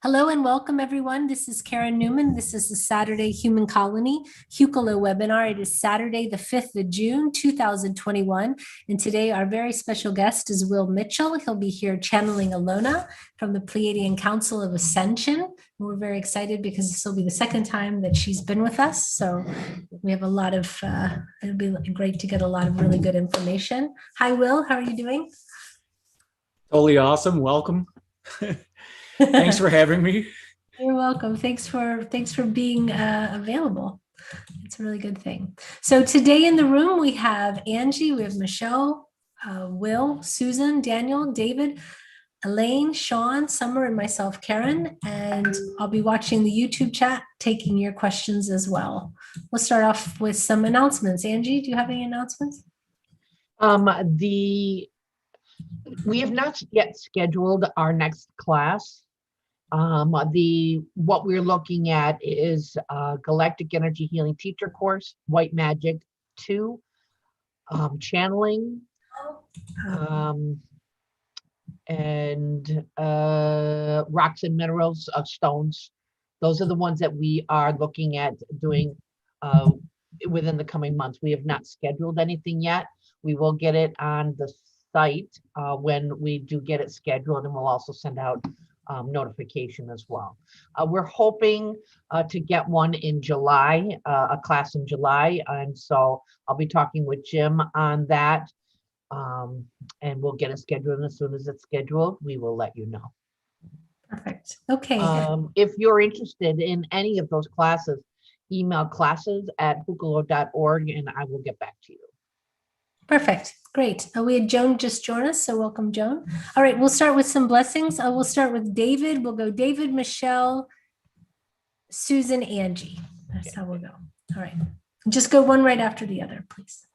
Hello and welcome everyone. This is Karen Newman. This is the Saturday Human Colony Hucolo webinar. It is Saturday, the 5th of June, 2021. And today our very special guest is Mitchel. He'll be here channeling Alona from the Pleiadian Council of Ascension. And we're very excited because this will be the second time that she's been with us. So we have a lot of, it'll be great to get a lot of really good information. Hi, Will, how are you doing? Totally awesome. Welcome. Thanks for having me. You're welcome. Thanks for being available. It's a really good thing. So today in the room we have Angie, we have Michelle, Will, Susan, Daniel, David, Elaine, Sean, Summer, and myself, Karen. And I'll be watching the YouTube chat, taking your questions as well. We'll start off with some announcements. Angie, do you have any announcements? We have not yet scheduled our next class. What we're looking at is Galactic Energy Healing Teacher Course, White Magic 2, Channeling, and Rocks and Minerals of Stones. Those are the ones that we are looking at doing within the coming months. We have not scheduled anything yet. We will get it on the site when we do get it scheduled, and we'll also send out notification as well. We're hoping to get one in July, a class in July, and so I'll be talking with Jim on that, and we'll get it scheduled, and as soon as it's scheduled, we will let you know. Perfect. Okay. If you're interested in any of those classes, email classes@hucolo.org, and I will get back to you. Perfect. Great. We had Joan just join us, so welcome, Joan. All right, we'll start with some blessings. We'll start with David. We'll go David, Michelle, Susan, Angie. That's how we'll go. All right. Just go one right after the other, please.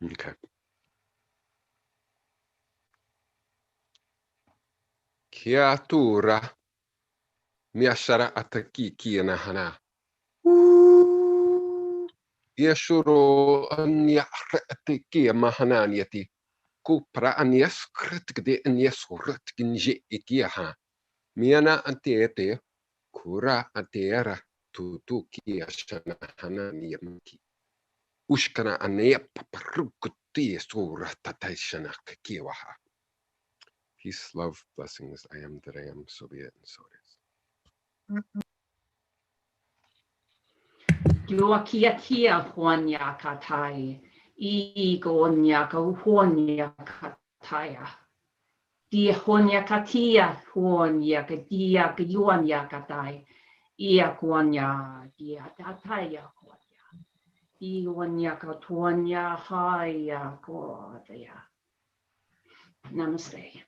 Okay. Creatura miasara ataki kiana hana. Yeshuro anya ataki mahananiati. Kupra anias kritikde anias rutkinje ikiaha. Miana antiete kura antiera tutuki ashana hananiamki. Ushkana anea paparukuti sura tataishana kiwaha. Peace, love, blessings. I am that I am, so be it, and so it is. Kia huanya katai, I gonya ka huanya kataya. Dia huanya katia huanya ka dia ka yuanya katai. Ia huanya dia tataya huanya. I huanya ka tuanya haya kodaya. Namaste.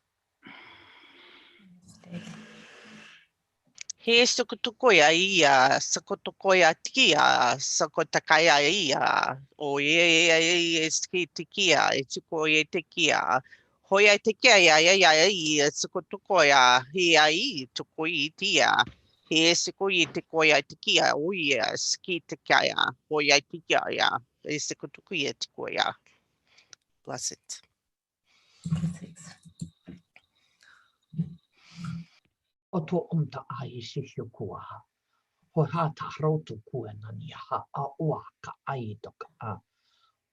He sukutukoya ia, sukutukoya tia, sukutakaya ia, o ye skitikia, itukoye tekia, hoya tekia ia, sukutukoya, he ai, tukoi tia, he sikoyi tekoya tekia, o ye skitikaya, hoya tekia, sukutukoya tekoya. Bless it. Oto umta ai shishukua. Hohata rotu kuenani ha a oaka ai toka a.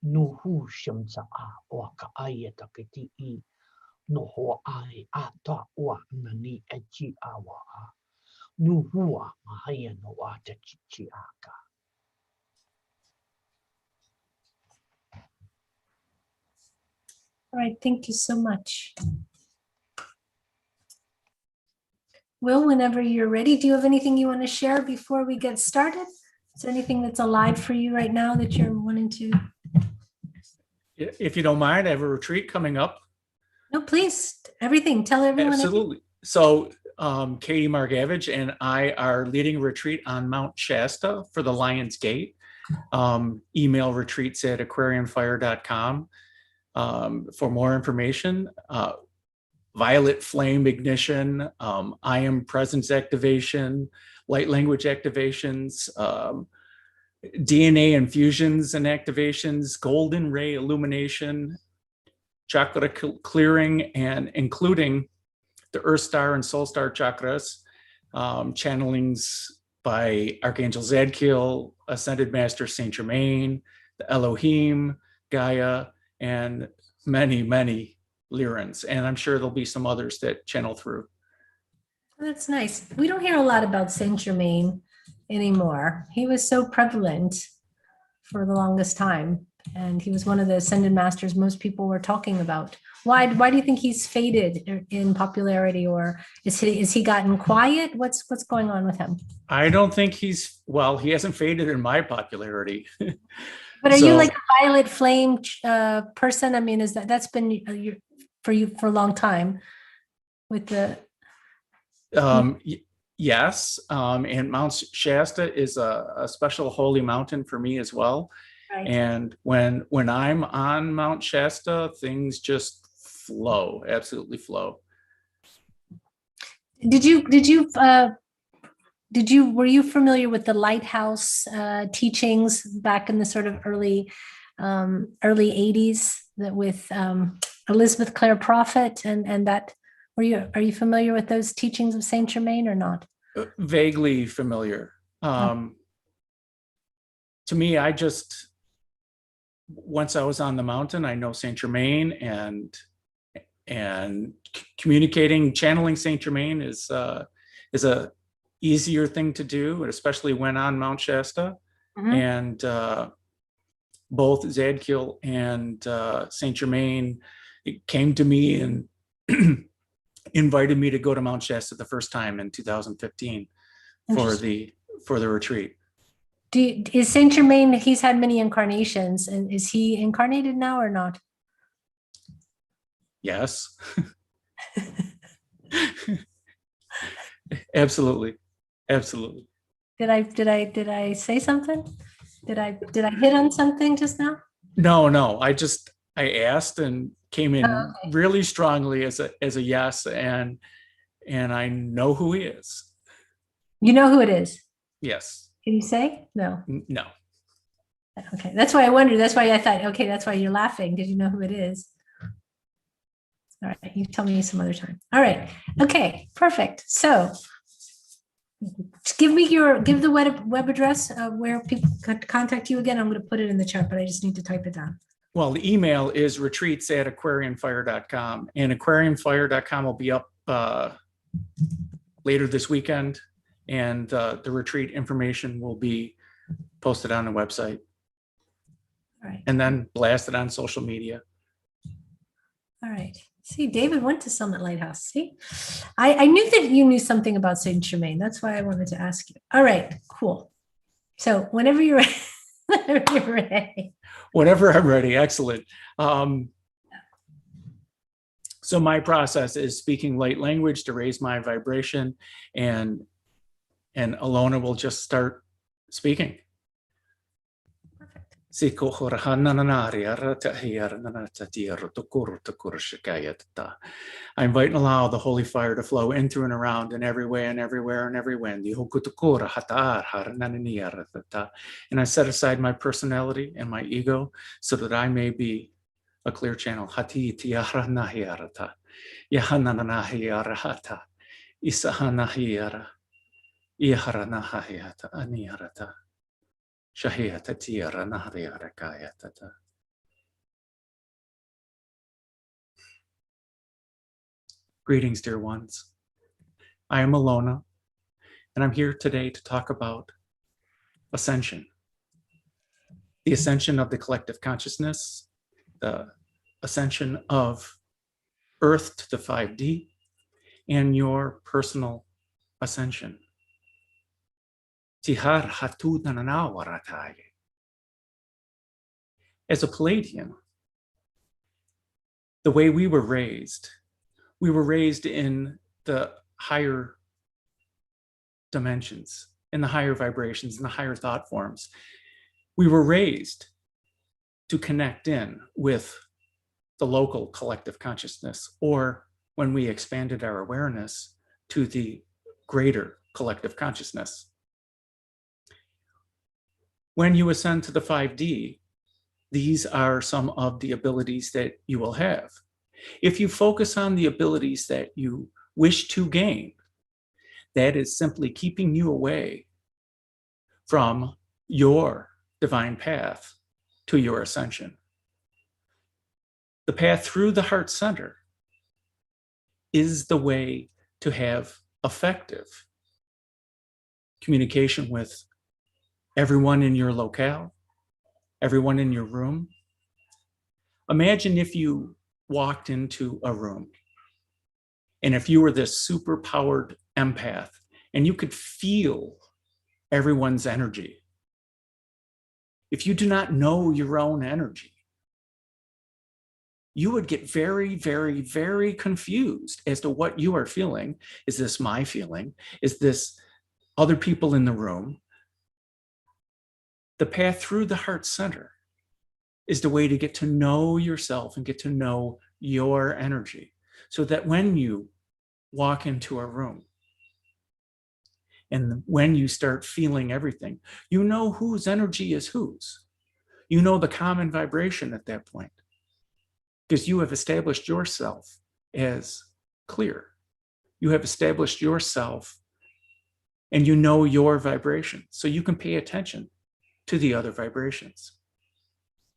Nuhu shimsa a oaka ai takiti I. Noho ai a ta oa nani echi awa a. Nuhua mahaya no ata chichi aka. All right. Thank you so much. Will, whenever you're ready, do you have anything you want to share before we get started? Is there anything that's alive for you right now that you're wanting to? If you don't mind, I have a retreat coming up. No, please. Everything. Tell everyone. Absolutely. So 𝗪𝗓𝗓𝗓𝗓 and I are leading a retreat on Mount Shasta for the Lion's Gate. Email retreats@aquariumfire.com for more information. Violet flame ignition, I am presence activation, light language activations, DNA infusions and activations, golden ray illumination, chakra clearing, and including the Earth Star and Soul Star chakras, channelings by Archangel Zadkiel, Ascended Master Saint Germain, the Elohim, Gaia, and many, many Lyrans. And I'm sure there'll be some others that channel through. That's nice. We don't hear a lot about Saint Germain anymore. He was so prevalent for the longest time, and he was one of the Ascended Masters most people were talking about. Why do you think he's faded in popularity, or is he gotten quiet? What's going on with him? I don't think he hasn't faded in my popularity. But are you like a violet flame person? I mean, that's been for you for a long time with the yes, and Mount Shasta is a special holy mountain for me as well. Right. And when I'm on Mount Shasta, things just flow, absolutely flow. Were you familiar with the Lighthouse teachings back in the sort of early 80s that with Elizabeth Clare Prophet and that? Are you familiar with those teachings of Saint Germain or not? Vaguely familiar. To me, once I was on the mountain, I know Saint Germain, and communicating, channeling Saint Germain is a easier thing to do, especially when on Mount Shasta. Mm-hmm. And both Zadkiel and Saint Germain came to me and invited me to go to Mount Shasta the first time in 2015 for the retreat. Is Saint Germain? He's had many incarnations, and is he incarnated now or not? Yes. Absolutely. Did I say something? Did I hit on something just now? No. I asked and came in really strongly as a yes, and I know who he is. You know who it is? Yes. Can you say? No. No. Okay, that's why I wondered. That's why I thought, okay, that's why you're laughing, because you know who it is. All right, you tell me some other time. All right, okay, perfect. So give the web address where people can contact you again. I'm going to put it in the chat, but I just need to type it down. Well, the email is retreats@aquarianfire.com, and aquarianfire.com will be up later this weekend, and the retreat information will be posted on the website. All right. And then blasted on social media. All right. See, David went to Summit Lighthouse. See, I knew that you knew something about Saint Germain. That's why I wanted to ask you. All right, cool. So whenever you're ready. Whenever I'm ready. Excellent. So my process is speaking light language to raise my vibration, and Alona will just start speaking. I invite and allow the holy fire to flow in, through, and around, and everywhere, and everywhere, and everywhere. And I set aside my personality and my ego so that I may be a clear channel. Greetings, dear ones. I am Alona, and I'm here today to talk about ascension. The ascension of the collective consciousness, the ascension of Earth to the 5D, and your personal ascension. As a Pleiadian, the way we were raised in the higher dimensions, in the higher vibrations, in the higher thought forms. We were raised to connect in with the local collective consciousness, or when we expanded our awareness, to the greater collective consciousness. When you ascend to the 5D, these are some of the abilities that you will have. If you focus on the abilities that you wish to gain, that is simply keeping you away from your divine path to your ascension. The path through the heart center is the way to have effective communication with everyone in your locale, everyone in your room. Imagine if you walked into a room and if you were this super powered empath and you could feel everyone's energy. If you do not know your own energy, you would get very, very, very confused as to what you are feeling. Is this my feeling? Is this other people in the room? The path through the heart center is the way to get to know yourself and get to know your energy, so that when you walk into a room and when you start feeling everything, you know whose energy is whose. You know the common vibration at that point, because you have established yourself as clear. You have established yourself and you know your vibration, so you can pay attention to the other vibrations.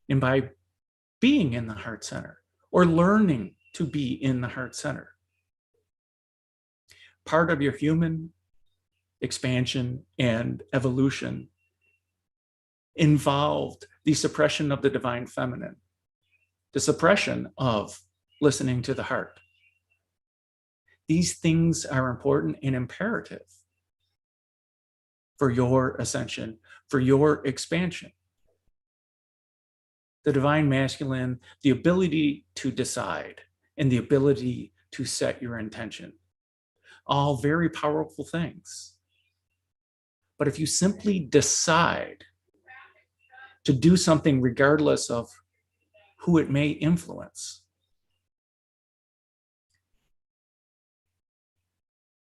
And by being in the heart center or learning to be in the heart center, part of your human expansion and evolution involved the suppression of the divine feminine, the suppression of listening to the heart. These things are important and imperative for your ascension, for your expansion. The divine masculine, the ability to decide, and the ability to set your intention. All very powerful things. But if you simply decide to do something regardless of who it may influence,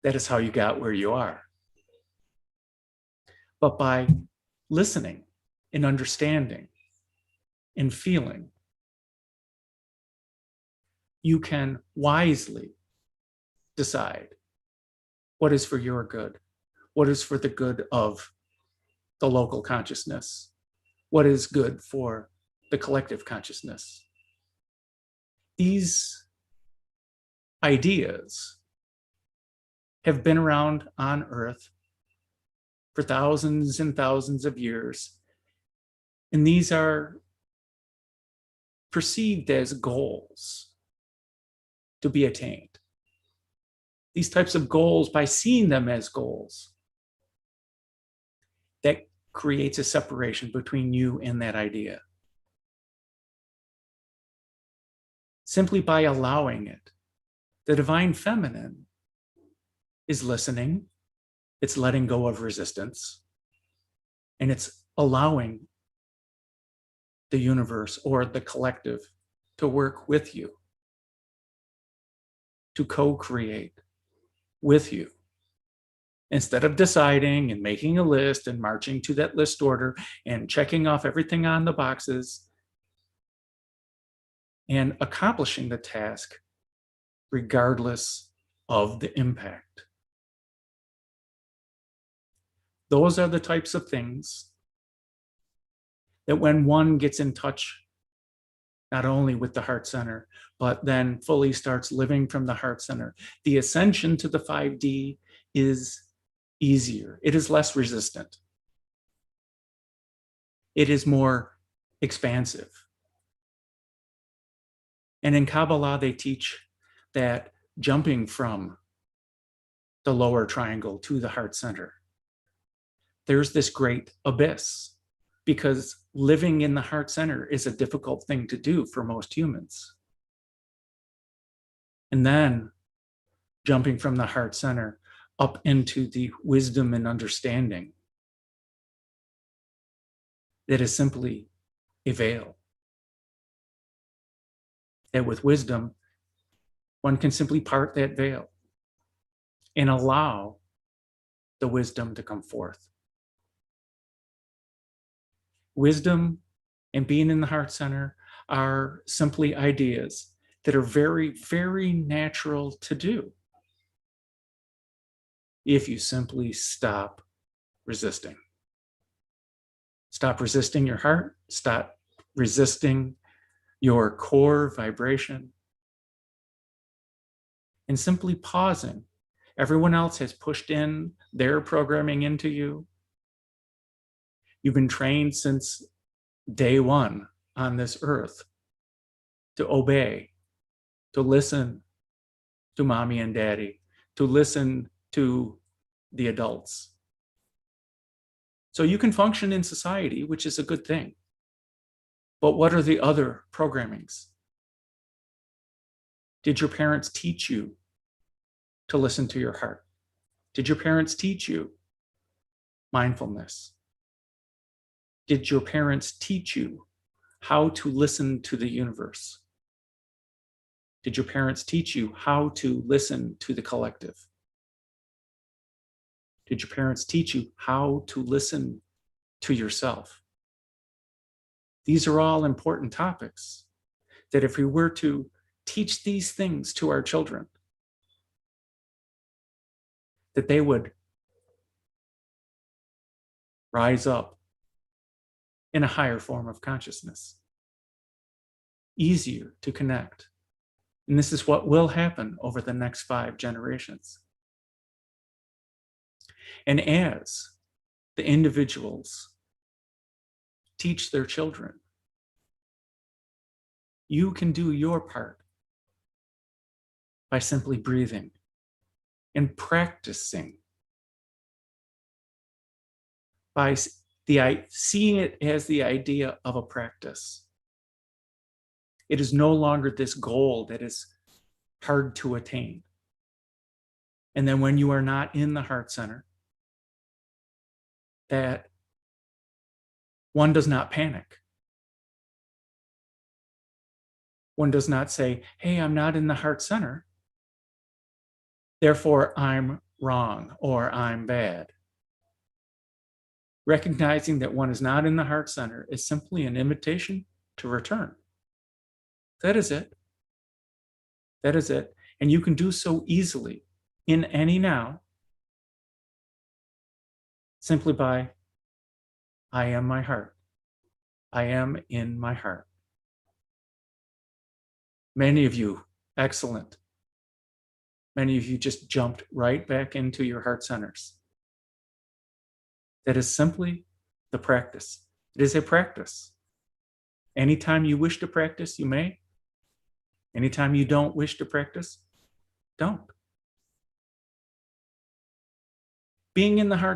that is how you got where you are. But by listening and understanding and feeling, you can wisely decide what is for your good, what is for the good of the local consciousness, what is good for the collective consciousness. These ideas have been around on Earth for thousands and thousands of years, and these are perceived as goals to be attained. These types of goals, by seeing them as goals, that creates a separation between you and that idea. Simply by allowing it, the divine feminine is listening, it's letting go of resistance, and it's allowing the universe or the collective to work with you, to co-create with you. Instead of deciding and making a list and marching to that list order and checking off everything on the boxes and accomplishing the task regardless of the impact. Those are the types of things that when one gets in touch, not only with the heart center, but then fully starts living from the heart center, the ascension to the 5D is easier. It is less resistant. It is more expansive. And in Kabbalah, they teach that jumping from the lower triangle to the heart center, there's this great abyss, because living in the heart center is a difficult thing to do for most humans. And then jumping from the heart center up into the wisdom and understanding that is simply a veil. That with wisdom, one can simply part that veil and allow the wisdom to come forth. Wisdom and being in the heart center are simply ideas that are very, very natural to do if you simply stop resisting. Stop resisting your heart, stop resisting your core vibration, and simply pausing. Everyone else has pushed in their programming into you. You've been trained since day one on this earth to obey, to listen to mommy and daddy, to listen to the adults. So you can function in society, which is a good thing. But what are the other programmings? Did your parents teach you to listen to your heart? Did your parents teach you mindfulness? Did your parents teach you how to listen to the universe? Did your parents teach you how to listen to the collective? Did your parents teach you how to listen to yourself? These are all important topics that if we were to teach these things to our children, that they would rise up in a higher form of consciousness, easier to connect. And this is what will happen over the next 5 generations. And as the individuals teach their children, you can do your part by simply breathing and practicing, by seeing it as the idea of a practice. It is no longer this goal that is hard to attain. And then when you are not in the heart center, that one does not panic. One does not say, hey, I'm not in the heart center, therefore I'm wrong or I'm bad. Recognizing that one is not in the heart center is simply an invitation to return. That is it. That is it. And you can do so easily in any now, simply by, I am my heart. I am in my heart. Many of you, excellent. Many of you just jumped right back into your heart centers. That is simply the practice. It is a practice. Anytime you wish to practice, you may. Anytime you don't wish to practice, don't. Being in the heart